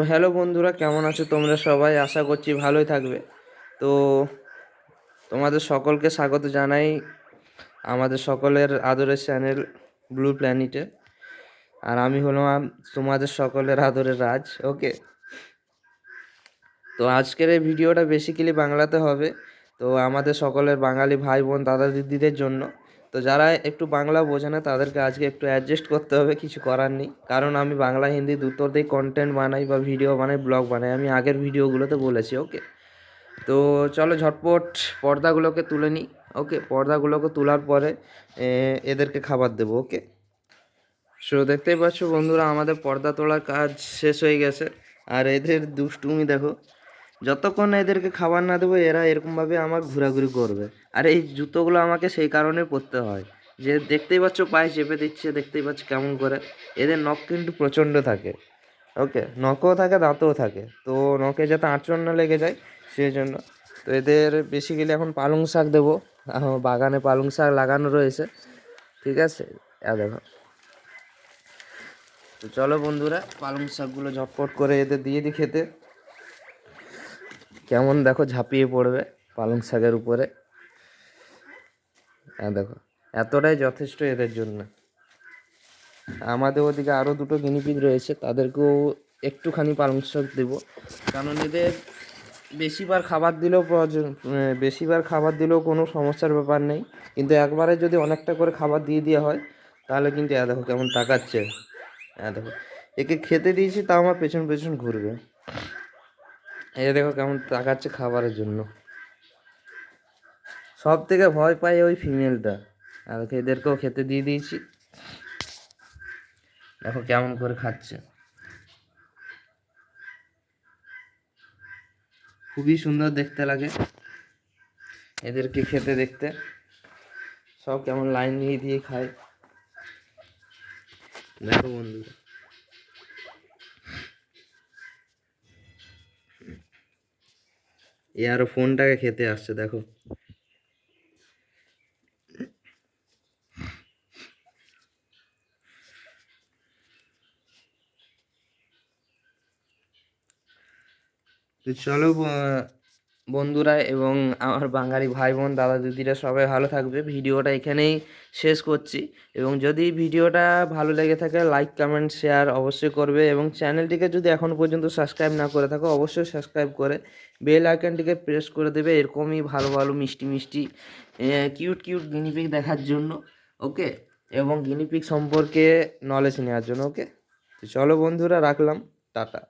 Hello বন্ধুরা, কেমন আছো তোমরা সবাই? আশা করছি ভালোই থাকবে। তো তোমাদের সকলকে স্বাগত জানাই আমাদের সকলের আদরের চ্যানেল ব্লু প্ল্যানেটে। আর আমি হলাম তোমাদের সকলের আদরের রাজ। ওকে, তো আজকের এই ভিডিওটা বেসিক্যালি বাংলাতে হবে। তো আমাদের সকলের বাঙালি ভাই বোন দাদা দিদিদের জন্য। তো যারা একটু বাংলা বোঝে না তাদেরকে আজকে একটু অ্যাডজাস্ট করতে হবে, কিছু করার নেই। কারণ আমি বাংলা হিন্দি দুটোতেই কন্টেন্ট বানাই বা ভিডিও বানাই, ব্লগ বানাই, আমি আগের ভিডিওগুলোতে বলেছি। ওকে, তো চলো ঝটপট পর্দাগুলোকে তুলে নিই। ওকে, পর্দাগুলোকে তোলার পরে এদেরকে খাবার দেবো। ওকে, দেখতেই পাচ্ছ বন্ধুরা, আমাদের পর্দা তোলার কাজ শেষ হয়ে গেছে। আর এদের দুষ্টুমি দেখো, যতক্ষণ না এদেরকে খাবার না দেবো এরা এরকমভাবে আমার ঘোরাঘুরি করবে। আর এই জুতোগুলো আমাকে সেই কারণে পরতে হয়, যে দেখতেই পাচ্ছ পায়ে চেপে দিচ্ছে, দেখতেই পাচ্ছ কেমন করে। এদের নখ কিন্তু প্রচণ্ড থাকে। ওকে, নখও থাকে, দাঁতও থাকে, তো নখে যাতে আঁচড় না লেগে যায় সেই জন্য। তো এদের বেসিক্যালি এখন পালং শাক দেবো। বাগানে পালং শাক লাগানো রয়েছে, ঠিক আছে। দেখো, তো চলো বন্ধুরা, পালং শাকগুলো ঝটপট করে এদের দিয়ে দিই খেতে। কেমন দেখো ঝাঁপিয়ে পড়বে পালং শাকের উপরে। দেখো, এতটাই যথেষ্ট এদের জন্য। আমাদের ওদিকে আরও দুটো গিনিপিগ রয়েছে, তাদেরকেও একটুখানি পালং শাক দেবো। কারণ এদের বেশিবার খাবার দিলেও কোনো সমস্যার ব্যাপার নেই, কিন্তু একবারে যদি অনেকটা করে খাবার দিয়ে দেওয়া হয় তাহলে কিন্তু দেখো কেমন তাকাচ্ছে। দেখো, একে খেতে দিয়েছি তাও আমার পেছন পেছন ঘুরবে। দেখো কেমন তাকাচ্ছে খাবারের জন্য। সব থেকে ভয় পাই ওই ফিমেলটা। আর এদেরকেও খেতে দিয়ে দিয়েছি, দেখো কেমন করে খাচ্ছে। খুবই সুন্দর দেখতে লাগে এদেরকে খেতে দেখতে। সব কেমন লাইন দিয়ে দিয়ে খায়, দেখো বন্ধুরা। এ আরো ফোনটাকে খেতে আসছে, দেখো। তো চলো বন্ধুরা এবং আমার বাঙালি ভাই বোন দাদা দিদিরা সবাই ভালো থাকবে। ভিডিওটা এখানেই শেষ করছি। এবং যদি ভিডিওটা ভালো লেগে থাকে লাইক কমেন্ট শেয়ার অবশ্যই করবে, এবং চ্যানেলটিকে যদি এখনও পর্যন্ত সাবস্ক্রাইব না করে থাকো অবশ্যই সাবস্ক্রাইব করে বেল আইকনটিকে প্রেস করে দেবে, এরকমই ভালো ভালো মিষ্টি মিষ্টি কিউট কিউট গিনিপিগ দেখার জন্য। ওকে, এবং গিনিপিগ সম্পর্কে নলেজ নেওয়ার জন্য। ওকে, তো চলো বন্ধুরা, রাখলাম, টাটা।